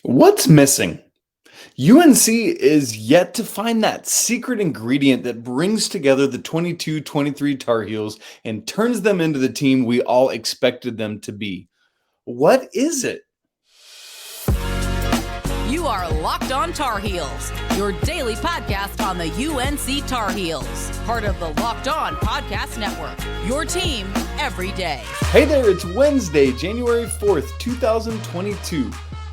What's missing? UNC is yet to find that secret ingredient that brings together the 22-23 Tar Heels and turns them into the team we all expected them to be. What is it? You are Locked On Tar Heels, your daily podcast on the UNC Tar Heels, part of the Locked On Podcast Network, your team every day. Hey there, it's Wednesday, January 4th, 2022.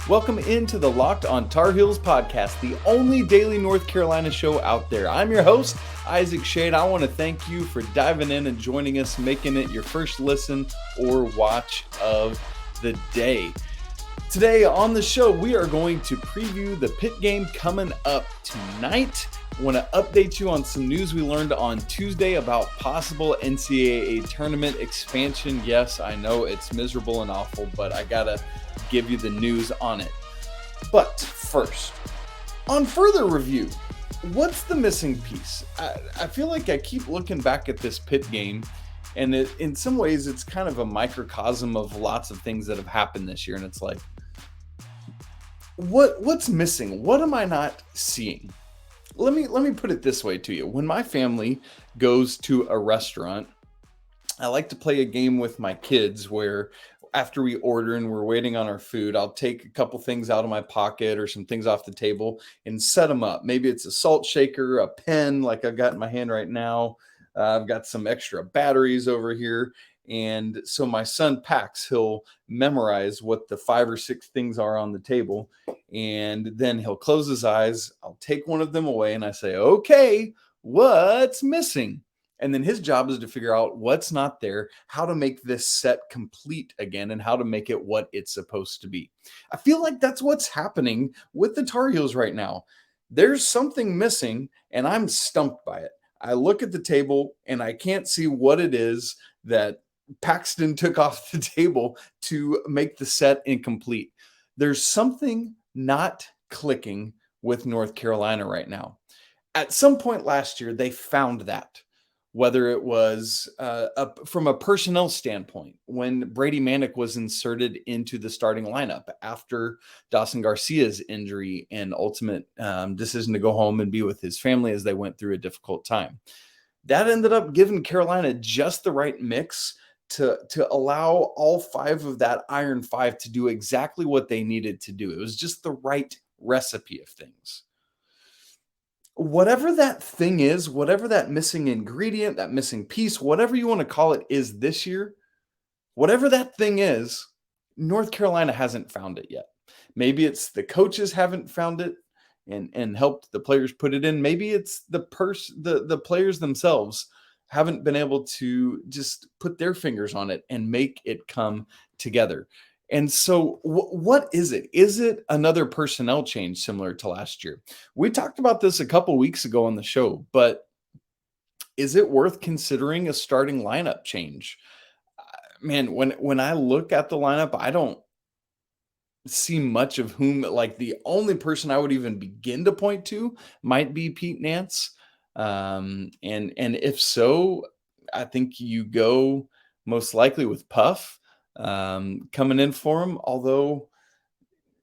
Welcome into the Locked On Tar Heels podcast, the only daily North Carolina show out there. I'm your host, Isaac Schade. I want to thank you for diving in and joining us, making it your first listen or watch of the day. Today on the show, we are going to preview the Pitt game coming up tonight. I want to update you on some news we learned on Tuesday about possible NCAA tournament expansion. Yes, I know it's miserable and awful, but I gotta give you the news on it. But first, on further review, what's the missing piece? I feel like I keep looking back at this Pitt game, and in some ways it's kind of a microcosm of lots of things that have happened this year, and it's like, what's missing? What am I not seeing? Let me put it this way to you. When my family goes to a restaurant, I like to play a game with my kids where after we order and we're waiting on our food, I'll take a couple things out of my pocket or some things off the table and set them up. Maybe it's a salt shaker, a pen like I've got in my hand right now. I've got some extra batteries over here. And so my son Pax, he'll memorize what the 5 or 6 things are on the table. And then he'll close his eyes. I'll take one of them away and I say, okay, what's missing? And then his job is to figure out what's not there, how to make this set complete again, and how to make it what it's supposed to be. I feel like that's what's happening with the Tar Heels right now. There's something missing, and I'm stumped by it. I look at the table, and I can't see what it is that Paxton took off the table to make the set incomplete. There's something not clicking with North Carolina right now. At some point last year, they found that. Whether it was from a personnel standpoint, when Brady Manek was inserted into the starting lineup after Dawson Garcia's injury and ultimate decision to go home and be with his family as they went through a difficult time. That ended up giving Carolina just the right mix to allow all 5 of that Iron 5 to do exactly what they needed to do. It was just the right recipe of things. Whatever that thing is, whatever that missing ingredient, that missing piece, whatever you want to call it is this year, whatever that thing is, North Carolina hasn't found it yet. Maybe it's the coaches haven't found it and helped the players put it in. Maybe it's the players themselves haven't been able to just put their fingers on it and make it come together. And so what is it? Is it another personnel change similar to last year? We talked about this a couple weeks ago on the show, but is it worth considering a starting lineup change? Man, when I look at the lineup, I don't see much of whom, like the only person I would even begin to point to might be Pete Nance. And if so, I think you go most likely with Puff coming in for him. Although,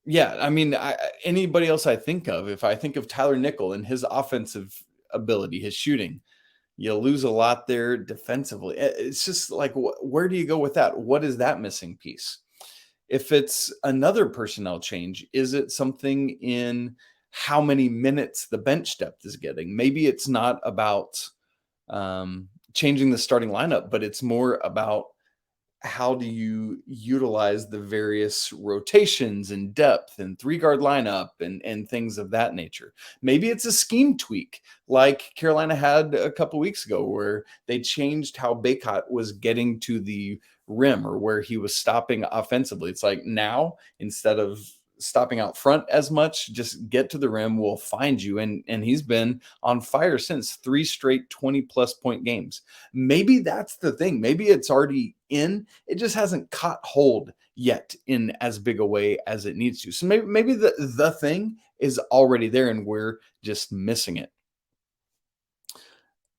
yeah, I mean, anybody else I think of, if I think of Tyler Nickel and his offensive ability, his shooting, you lose a lot there defensively. It's just like, where do you go with that? What is that missing piece? If it's another personnel change, is it something in how many minutes the bench depth is getting? Maybe it's not about changing the starting lineup, but it's more about how do you utilize the various rotations and depth and 3-guard lineup and things of that nature. Maybe it's a scheme tweak like Carolina had a couple weeks ago where they changed how Bacot was getting to the rim or where he was stopping offensively. It's like now, instead of stopping out front as much, just get to the rim, we'll find you. And he's been on fire since 3 straight 20-plus point games. Maybe that's the thing. Maybe it's already in. It just hasn't caught hold yet in as big a way as it needs to. So maybe the thing is already there and we're just missing it.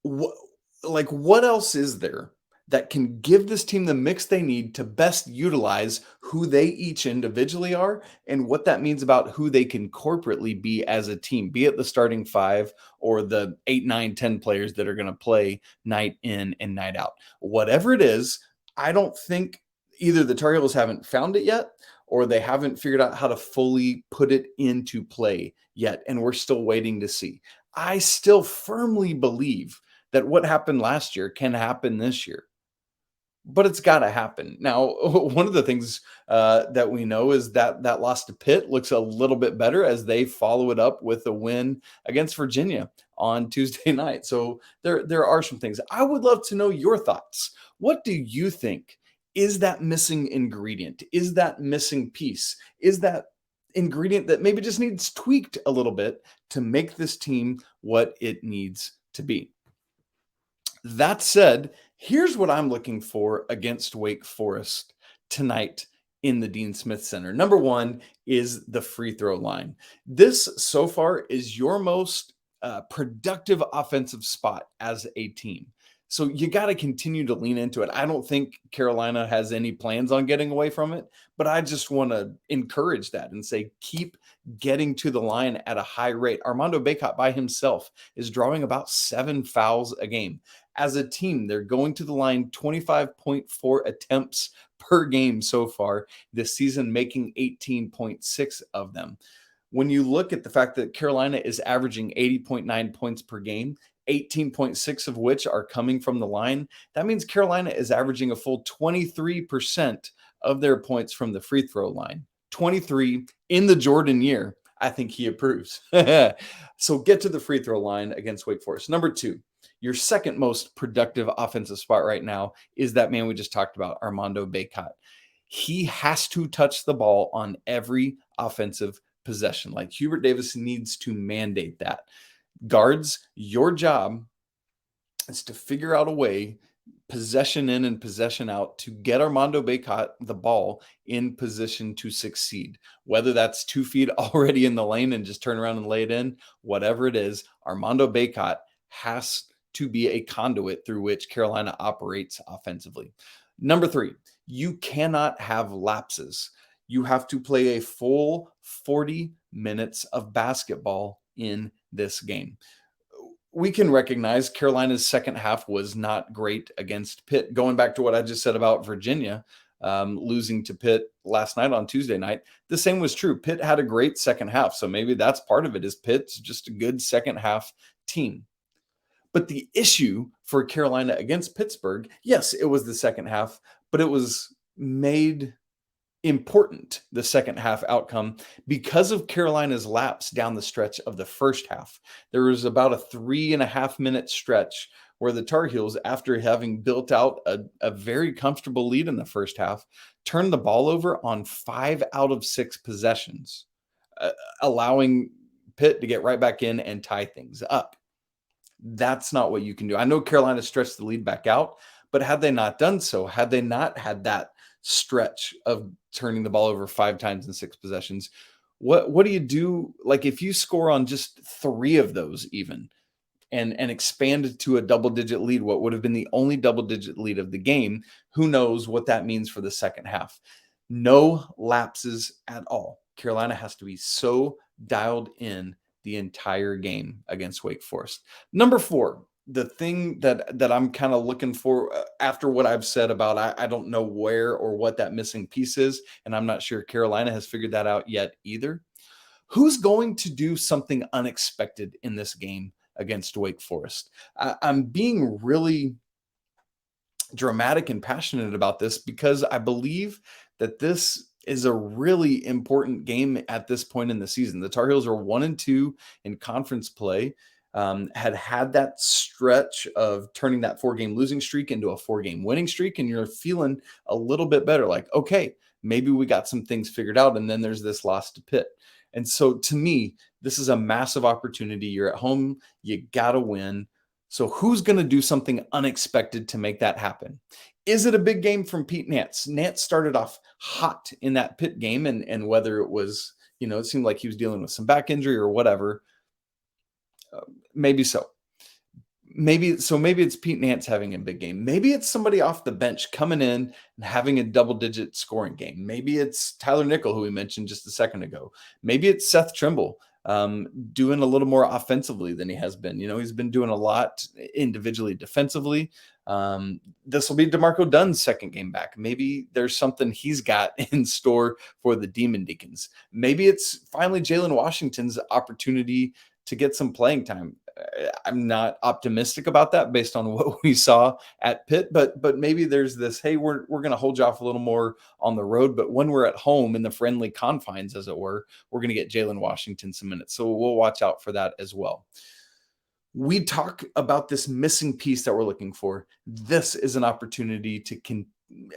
What else is there that can give this team the mix they need to best utilize who they each individually are and what that means about who they can corporately be as a team, be it the starting five or the 8, 9, 10 players that are going to play night in and night out. Whatever it is, I don't think either the Tar Heels haven't found it yet or they haven't figured out how to fully put it into play yet, and we're still waiting to see. I still firmly believe that what happened last year can happen this year. But it's got to happen. Now, one of the things that we know is that that loss to Pitt looks a little bit better as they follow it up with a win against Virginia on Tuesday night. So there are some things. I would love to know your thoughts. What do you think is that missing ingredient? Is that missing piece? Is that ingredient that maybe just needs tweaked a little bit to make this team what it needs to be? That said, here's what I'm looking for against Wake Forest tonight in the Dean Smith Center. Number one is the free throw line. This so far is your most productive offensive spot as a team. So you got to continue to lean into it. I don't think Carolina has any plans on getting away from it, but I just want to encourage that and say, keep getting to the line at a high rate. Armando Bacot by himself is drawing about 7 fouls a game. As a team, they're going to the line 25.4 attempts per game so far this season, making 18.6 of them. When you look at the fact that Carolina is averaging 80.9 points per game, 18.6 of which are coming from the line, that means Carolina is averaging a full 23% of their points from the free throw line. 23 in the Jordan year. I think he approves. So get to the free throw line against Wake Forest. Number two, your second most productive offensive spot right now is that man we just talked about, Armando Bacot. He has to touch the ball on every offensive possession. Like Hubert Davis needs to mandate that. Guards, your job is to figure out a way, possession in and possession out, to get Armando Bacot the ball in position to succeed. Whether that's 2 feet already in the lane and just turn around and lay it in, whatever it is, Armando Bacot has to be a conduit through which Carolina operates offensively. Number three, you cannot have lapses. You have to play a full 40 minutes of basketball in this game. We can recognize Carolina's second half was not great against Pitt. Going back to what I just said about Virginia losing to Pitt last night on Tuesday night, the same was true. Pitt had a great second half, so maybe that's part of it, is Pitt's just a good second half team. But the issue for Carolina against Pittsburgh, yes, it was the second half, but it was made important, the second half outcome, because of Carolina's lapse down the stretch of the first half. There was about a 3.5 minute stretch where the Tar Heels, after having built out a very comfortable lead in the first half, turned the ball over on 5 out of 6 possessions, allowing Pitt to get right back in and tie things up. That's not what you can do. I know Carolina stretched the lead back out, but had they not done so, had they not had that stretch of turning the ball over 5 times in 6 possessions, what do you do? Like if you score on just 3 of those even and expanded to a double-digit lead, what would have been the only double-digit lead of the game, who knows what that means for the second half. No lapses at all. Carolina has to be so dialed in the entire game against Wake Forest. Number 4, the thing that I'm kind of looking for after what I've said about, I don't know where or what that missing piece is, and I'm not sure Carolina has figured that out yet either. Who's going to do something unexpected in this game against Wake Forest? I'm being really dramatic and passionate about this because I believe that this is a really important game at this point in the season. The Tar Heels are 1-2 in conference play, had that stretch of turning that 4-game losing streak into a 4-game winning streak, and you're feeling a little bit better, like, okay, maybe we got some things figured out, and then there's this loss to Pitt. And so to me, this is a massive opportunity. You're at home, you got to win. So who's going to do something unexpected to make that happen? Is it a big game from Pete Nance? Nance started off hot in that Pitt game, and whether it was, it seemed like he was dealing with some back injury or whatever, maybe so. maybe it's Pete Nance having a big game. Maybe it's somebody off the bench coming in and having a double-digit scoring game. Maybe it's Tyler Nickel, who we mentioned just a second ago. Maybe it's Seth Trimble doing a little more offensively than he has been. He's been doing a lot individually defensively. This will be DeMarco Dunn's second game back. Maybe there's something he's got in store for the Demon Deacons. Maybe it's finally Jalen Washington's opportunity to get some playing time. I'm not optimistic about that based on what we saw at Pitt, but maybe there's this, hey, we're going to hold you off a little more on the road, but when we're at home in the friendly confines, as it were, we're going to get Jalen Washington some minutes. So we'll watch out for that as well. We talk about this missing piece that we're looking for. This is an opportunity to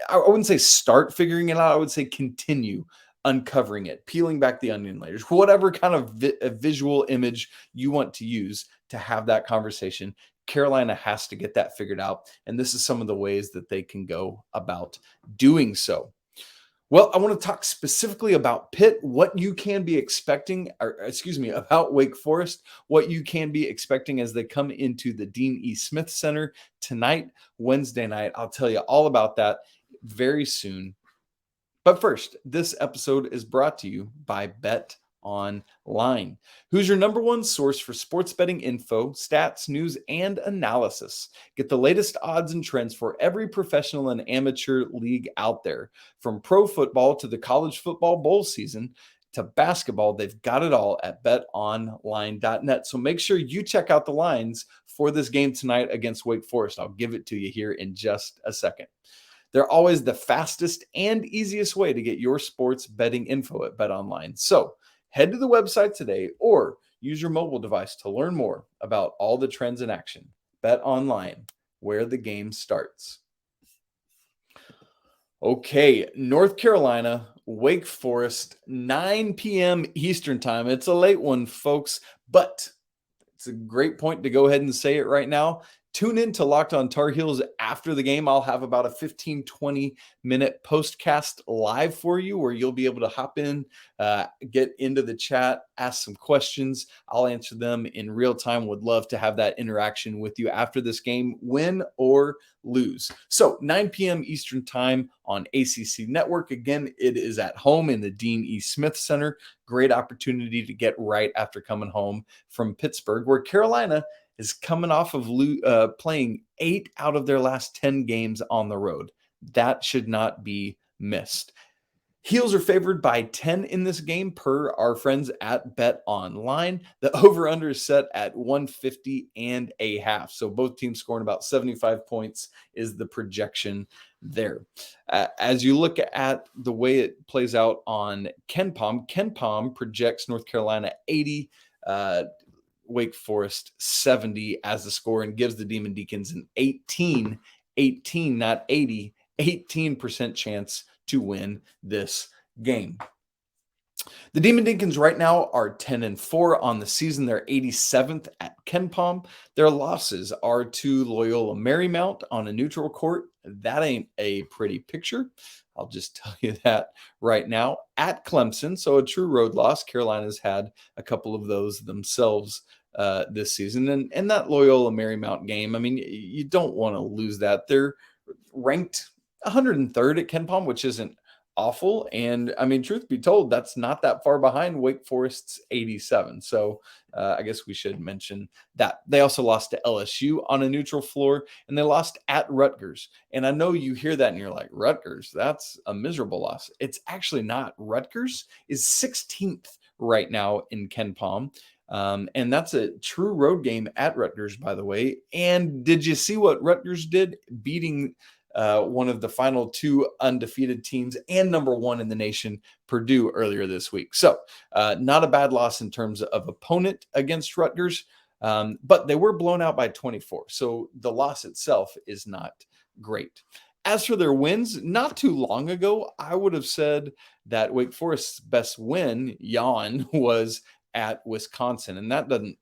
I wouldn't say start figuring it out. I would say continue uncovering it, peeling back the onion layers, whatever kind of visual image you want to use to have that conversation. Carolina has to get that figured out. And this is some of the ways that they can go about doing so. Well, I want to talk specifically about Pitt, what you can be expecting, about Wake Forest, what you can be expecting as they come into the Dean E. Smith Center tonight, Wednesday night. I'll tell you all about that very soon. But first, this episode is brought to you by Bet Online, who's your number one source for sports betting info, stats, news, and analysis. Get the latest odds and trends for every professional and amateur league out there. From pro football to the college football bowl season to basketball, they've got it all at betonline.net. So make sure you check out the lines for this game tonight against Wake Forest. I'll give it to you here in just a second. They're always the fastest and easiest way to get your sports betting info at BetOnline. So head to the website today or use your mobile device to learn more about all the trends in action. BetOnline, where the game starts. Okay, North Carolina, Wake Forest, 9 p.m. Eastern time. It's a late one, folks, but it's a great point to go ahead and say it right now. Tune in to Locked On Tar Heels after the game. I'll have about a 15-20 minute postcast live for you where you'll be able to hop in, get into the chat, ask some questions. I'll answer them in real time. Would love to have that interaction with you after this game, win or lose. So 9 p.m. Eastern time on ACC Network. Again, it is at home in the Dean E. Smith Center. Great opportunity to get right after coming home from Pittsburgh, where Carolina is coming off of playing 8 out of their last 10 games on the road. That should not be missed. Heels are favored by 10 in this game per our friends at Bet Online. The over-under is set at 150.5. So both teams scoring about 75 points is the projection there. As you look at the way it plays out on KenPom projects North Carolina 80, Wake Forest 70 as the score, and gives the Demon Deacons an 18, not 80, 18% chance to win this game. The Demon Deacons right now are 10-4 on the season. They're 87th at KenPom. Their losses are to Loyola Marymount on a neutral court. That ain't a pretty picture. I'll just tell you that right now. At Clemson, so a true road loss. Carolina's had a couple of those themselves this season. And that Loyola Marymount game, I mean, you don't want to lose that. They're ranked 103rd at KenPom, which isn't awful. And I mean, truth be told, that's not that far behind Wake Forest's 87. So I guess we should mention that. They also lost to LSU on a neutral floor, and they lost at Rutgers. And I know you hear that and you're like, Rutgers, that's a miserable loss. It's actually not. Rutgers is 16th right now in KenPom. And that's a true road game at Rutgers, by the way. And did you see what Rutgers did? Beating one of the final 2 undefeated teams and number 1 in the nation, Purdue, earlier this week. So not a bad loss in terms of opponent against Rutgers, but they were blown out by 24. So the loss itself is not great. As for their wins, not too long ago, I would have said that Wake Forest's best win, was at Wisconsin, and that doesn't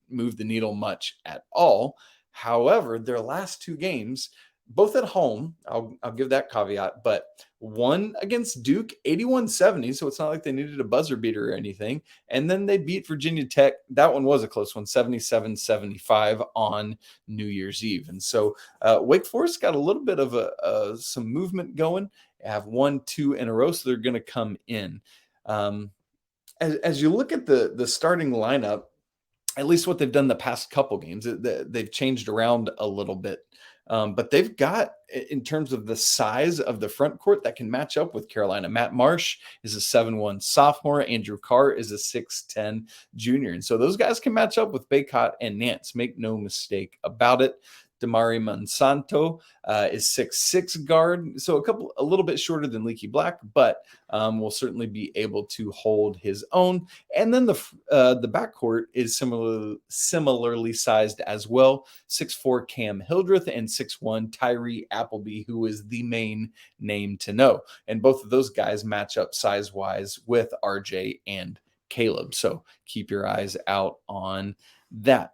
move the needle much at all. However, their last 2 games, both at home. I'll give that caveat, but one against Duke, 81-70. So it's not like they needed a buzzer beater or anything. And then they beat Virginia Tech. That one was a close one, 77-75 on New Year's Eve. And so Wake Forest got a little bit of some movement going. Have 1-2 in a row, so they're going to come in. As you look at the starting lineup, at least what they've done the past couple games, they've changed around a little bit. But they've got, in terms of the size of the front court, that can match up with Carolina. Matt Marsh is a 7'1" sophomore. Andrew Carr is a 6'10" junior. And so those guys can match up with Bacot and Nance. Make no mistake about it. Damari Monsanto is 6'6" guard, so a little bit shorter than Leaky Black, but will certainly be able to hold his own. And then the backcourt is similarly sized as well. 6'4" Cam Hildreth and 6'1" Tyree Appleby, who is the main name to know. And both of those guys match up size-wise with RJ and Caleb. So keep your eyes out on that.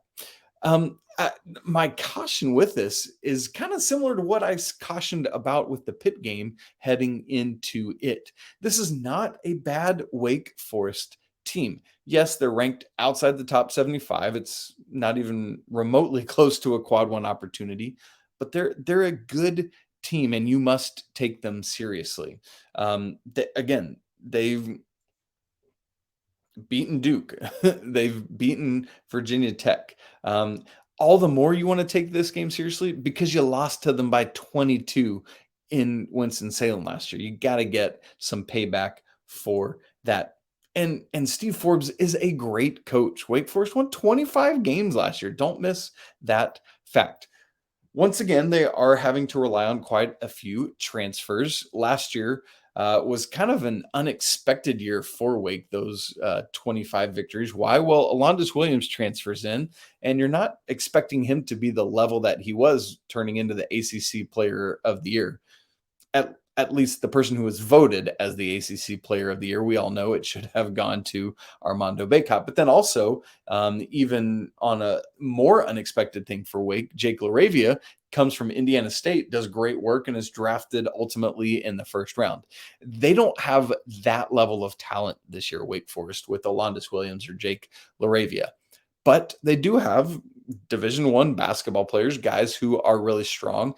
My caution with this is kind of similar to what I cautioned about with the Pitt game heading into it. This is not a bad Wake Forest team. Yes, they're ranked outside the top 75. It's not even remotely close to a quad one opportunity, but they're a good team, and you must take them seriously. They've beaten Duke. They've beaten Virginia Tech. All the more you want to take this game seriously because you lost to them by 22 in Winston-Salem last year. You got to get some payback for that. And Steve Forbes is a great coach. Wake Forest won 25 games last year. Don't miss that fact. Once again, they are having to rely on quite a few transfers. Last year was kind of an unexpected year for Wake, those 25 victories. Why? Well, Alondas Williams transfers in, and you're not expecting him to be the level that he was turning into the ACC Player of the Year. At least the person who was voted as the ACC Player of the Year. We all know it should have gone to Armando Bacot. But then also, even on a more unexpected thing for Wake, Jake LaRavia comes from Indiana State, does great work, and is drafted ultimately in the first round. They don't have that level of talent this year, Wake Forest, with Alondas Williams or Jake LaRavia. But they do have Division I basketball players, guys who are really strong.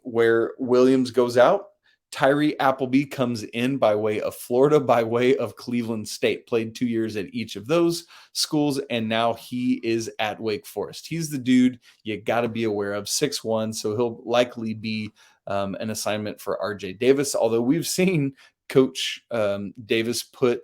Where Williams goes out, Tyree Appleby comes in by way of Florida, by way of Cleveland State, played 2 years at each of those schools, and now he is at Wake Forest. He's the dude you got to be aware of, 6'1", so he'll likely be an assignment for RJ Davis, although we've seen Coach Davis put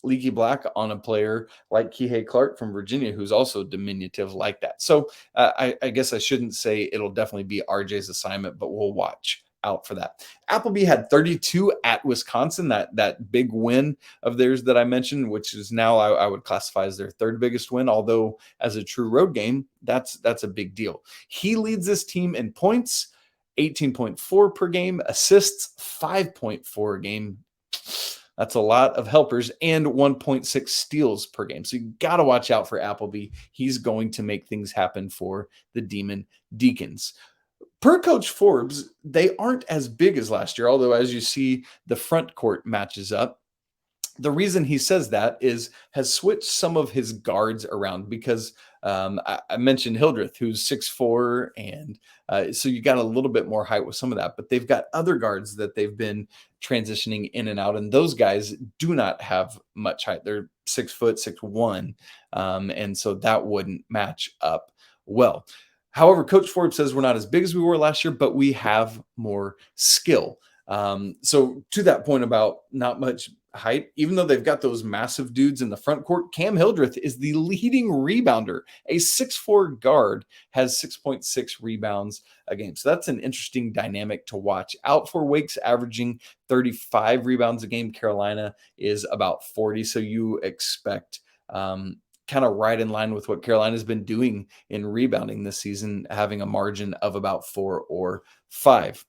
Leaky Black on a player like Kihei Clark from Virginia, who's also diminutive like that. So I guess I shouldn't say it'll definitely be RJ's assignment, but we'll watch out for that. Appleby had 32 at Wisconsin, that big win of theirs that I mentioned, which is now I would classify as their third biggest win, although as a true road game, that's a big deal. He leads this team in points, 18.4 per game, assists 5.4 a game. That's a lot of helpers, and 1.6 steals per game. So you got to watch out for Appleby. He's going to make things happen for the Demon Deacons. Per Coach Forbes, they aren't as big as last year, although as you see, the front court matches up. The reason he says that has switched some of his guards around because I mentioned Hildreth, who's 6'4", and so you got a little bit more height with some of that. But they've got other guards that they've been transitioning in and out, and those guys do not have much height. They're 6 foot, 6'1", and so that wouldn't match up well. However, Coach Forbes says we're not as big as we were last year, but we have more skill. So to that point about not much height, even though they've got those massive dudes in the front court, Cam Hildreth is the leading rebounder. A 6'4" guard has 6.6 rebounds a game. So that's an interesting dynamic to watch out for. Wake's averaging 35 rebounds a game. Carolina is about 40. So you expect kind of right in line with what Carolina's been doing in rebounding this season, having a margin of about 4 or 5.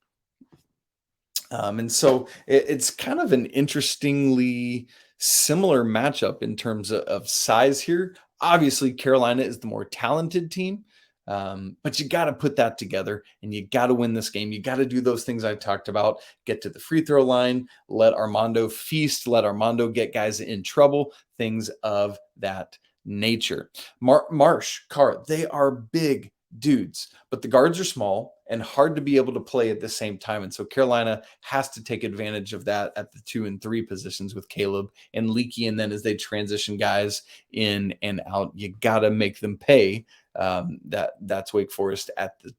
And so it's kind of an interestingly similar matchup in terms of size here. Obviously, Carolina is the more talented team, But you got to put that together and you got to win this game. You got to do those things I talked about, get to the free throw line, let Armando feast, let Armando get guys in trouble, things of that nature. Marsh, Carr, they are big dudes, but the guards are small and hard to be able to play at the same time. And so Carolina has to take advantage of that at the 2 and 3 positions with Caleb and Leaky. And then as they transition guys in and out, you got to make them pay. That's Wake Forest at the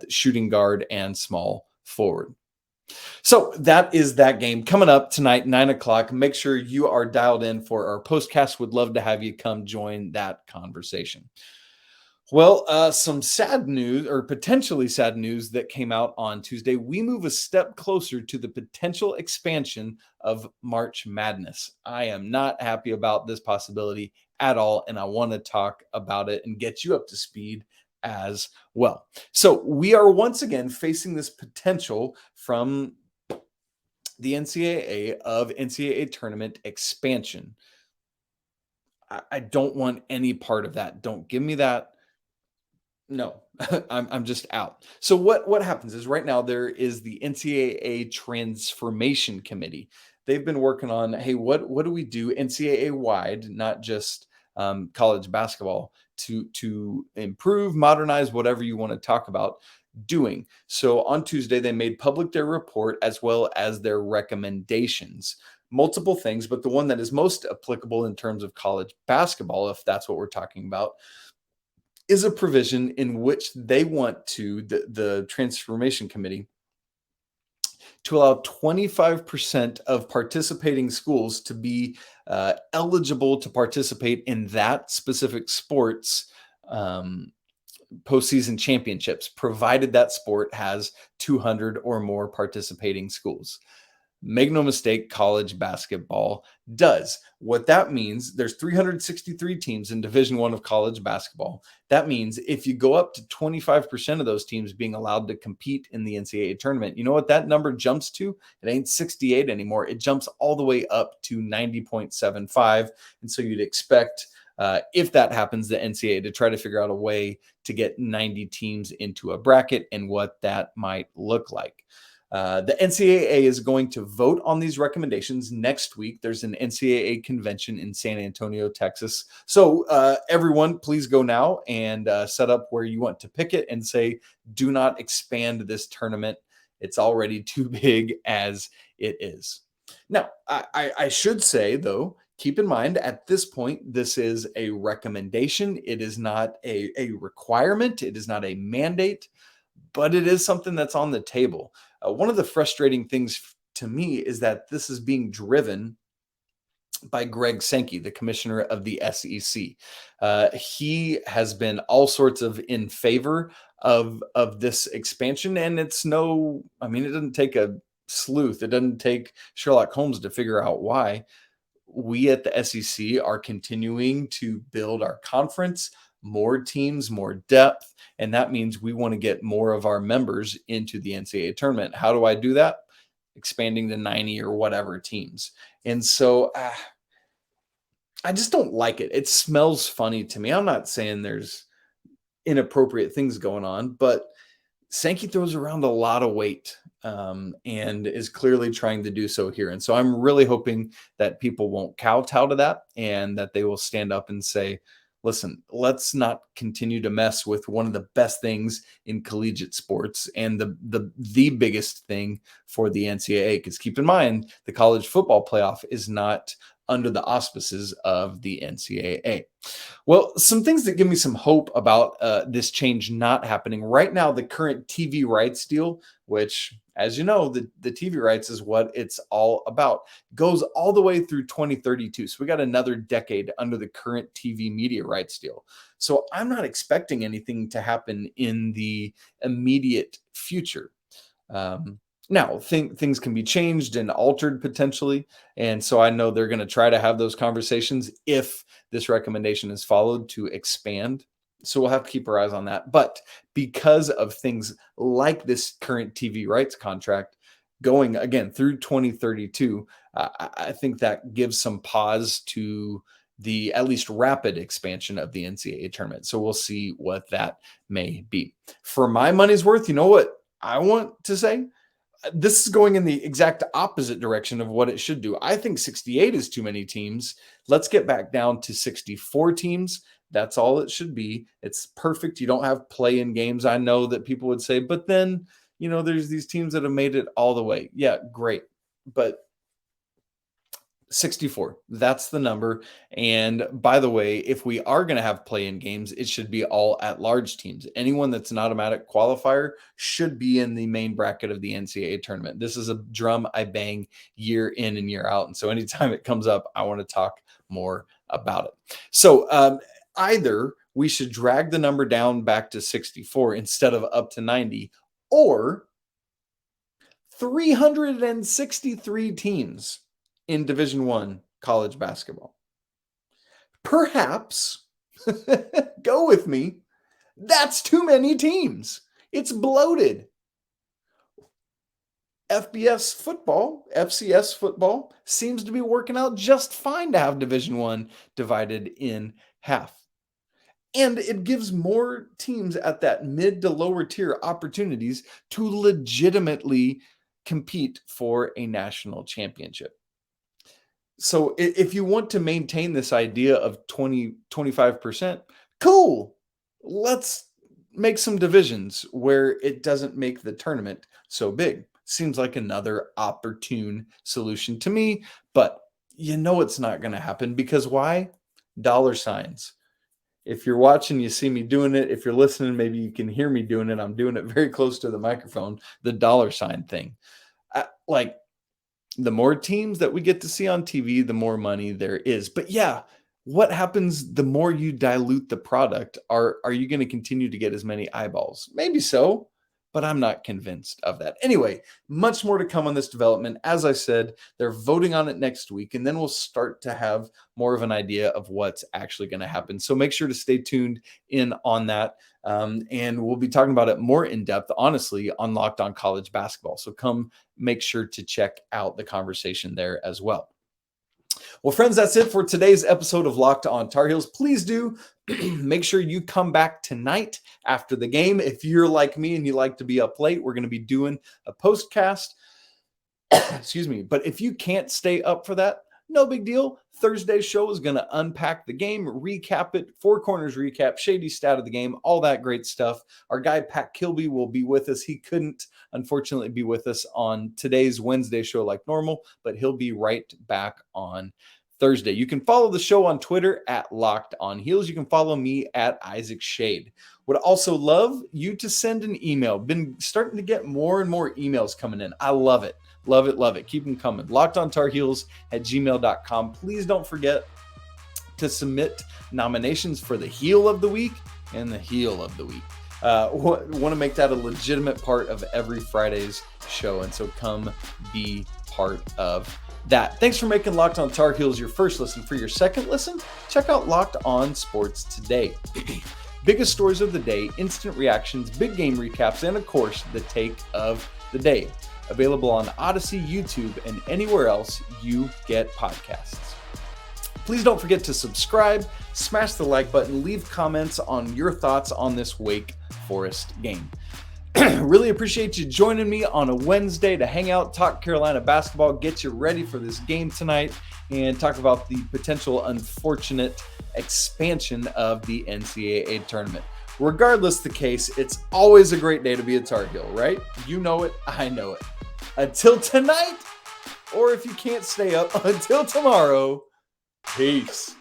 shooting guard and small forward. So that is that game coming up tonight, 9:00. Make sure you are dialed in for our postcast. Would love to have you come join that conversation. Well, some sad news, or potentially sad news, that came out on Tuesday. We move a step closer to the potential expansion of March Madness. I am not happy about this possibility at all, and I want to talk about it and get you up to speed as well. So we are once again facing this potential from the NCAA of NCAA tournament expansion. I don't want any part of that. Don't give me that. No, I'm just out. So what happens is right now there is the NCAA Transformation Committee. They've been working on, hey, what do we do NCAA wide, not just college basketball, to improve, modernize, whatever you want to talk about doing. So on Tuesday, they made public their report as well as their recommendations. Multiple things, but the one that is most applicable in terms of college basketball, if that's what we're talking about, is a provision in which they want to, the Transformation Committee, to allow 25% of participating schools to be eligible to participate in that specific sport's postseason championships, provided that sport has 200 or more participating schools. Make no mistake, college basketball does. What that means, there's 363 teams in Division I of college basketball. That means if you go up to 25% of those teams being allowed to compete in the NCAA tournament, you know what that number jumps to? It ain't 68 anymore. It jumps all the way up to 90.75. And so you'd expect, if that happens, the NCAA to try to figure out a way to get 90 teams into a bracket and what that might look like. The NCAA is going to vote on these recommendations next week. There's an NCAA convention in San Antonio, Texas. So everyone, please go now and set up where you want to pick it and say, do not expand this tournament. It's already too big as it is. Now, I should say, though, keep in mind at this point, this is a recommendation. It is not a requirement. It is not a mandate, but it is something that's on the table. One of the frustrating things to me is that this is being driven by Greg Sankey, the commissioner of the SEC. He has been all sorts of in favor of this expansion, and it doesn't take a sleuth. It doesn't take Sherlock Holmes to figure out why. We at the SEC are continuing to build our conference, more teams, more depth, and that means we want to get more of our members into the NCAA tournament. How do I do that? Expanding to 90 or whatever teams. And so I just don't like it. It smells funny to me. I'm not saying there's inappropriate things going on, but Sankey throws around a lot of weight and is clearly trying to do so here. And so I'm really hoping that people won't kowtow to that and that they will stand up and say, listen, let's not continue to mess with one of the best things in collegiate sports and the biggest thing for the NCAA. Because keep in mind, the college football playoff is not under the auspices of the NCAA. Well, some things that give me some hope about this change not happening. Right now, the current TV rights deal, which, as you know, the TV rights is what it's all about, goes all the way through 2032. So we got another decade under the current TV media rights deal. So I'm not expecting anything to happen in the immediate future. Now, things can be changed and altered potentially. And so I know they're going to try to have those conversations if this recommendation is followed to expand. So we'll have to keep our eyes on that. But because of things like this current TV rights contract going, again, through 2032, I think that gives some pause to the at least rapid expansion of the NCAA tournament. So we'll see what that may be. For my money's worth, you know what I want to say? This is going in the exact opposite direction of what it should do. I think 68 is too many teams. Let's get back down to 64 teams. That's all it should be. It's perfect. You don't have play-in games. I know that people would say, but then, there's these teams that have made it all the way. Yeah, great. But 64, that's the number. And by the way, if we are going to have play-in games, it should be all at-large teams. Anyone that's an automatic qualifier should be in the main bracket of the NCAA tournament. This is a drum I bang year in and year out. And so anytime it comes up, I want to talk more about it. So either we should drag the number down back to 64 instead of up to 90, or 363 teams in Division I college basketball. Perhaps, go with me, that's too many teams. It's bloated. FCS football seems to be working out just fine to have Division I divided in half. And it gives more teams at that mid to lower tier opportunities to legitimately compete for a national championship. So if you want to maintain this idea of 25%, cool. Let's make some divisions where it doesn't make the tournament so big. Seems like another opportune solution to me, but it's not going to happen because why? Dollar signs. If you're watching, you see me doing it. If you're listening, maybe you can hear me doing it. I'm doing it very close to the microphone, the dollar sign thing. The more teams that we get to see on TV, the more money there is. But yeah, what happens the more you dilute the product? Are you going to continue to get as many eyeballs? Maybe so, but I'm not convinced of that. Anyway, much more to come on this development. As I said, they're voting on it next week, and then we'll start to have more of an idea of what's actually going to happen. So make sure to stay tuned in on that. And we'll be talking about it more in depth, honestly, on Locked On College Basketball. So come make sure to check out the conversation there as well. Well, friends, that's it for today's episode of Locked On Tar Heels. Please do make sure you come back tonight after the game. If you're like me and you like to be up late, we're going to be doing a postcast. Excuse me. But if you can't stay up for that, no big deal. Thursday's show is going to unpack the game, recap it, Four Corners recap, shady stat of the game, all that great stuff. Our guy Pat Kilby will be with us. He couldn't, unfortunately, be with us on today's Wednesday show like normal, but he'll be right back on Thursday. You can follow the show on Twitter at Locked On Heels. You can follow me at Isaac Schade. Would also love you to send an email. Been starting to get more and more emails coming in. I love it. Love it, love it. Keep them coming. LockedOnTarHeels@gmail.com. Please don't forget to submit nominations for the Heel of the Week and the Heel of the Week. Want to make that a legitimate part of every Friday's show, and so come be part of that. Thanks for making Locked On Tar Heels your first listen. For your second listen, check out Locked On Sports Today. Biggest stories of the day, instant reactions, big game recaps, and of course, the take of the day. Available on Odyssey, YouTube, and anywhere else you get podcasts. Please don't forget to subscribe, smash the like button, leave comments on your thoughts on this Wake Forest game. Really appreciate you joining me on a Wednesday to hang out, talk Carolina basketball, get you ready for this game tonight, and talk about the potential unfortunate expansion of the NCAA tournament. Regardless the case, it's always a great day to be a Tar Heel, right? You know it, I know it. Until tonight, or if you can't stay up, until tomorrow, peace.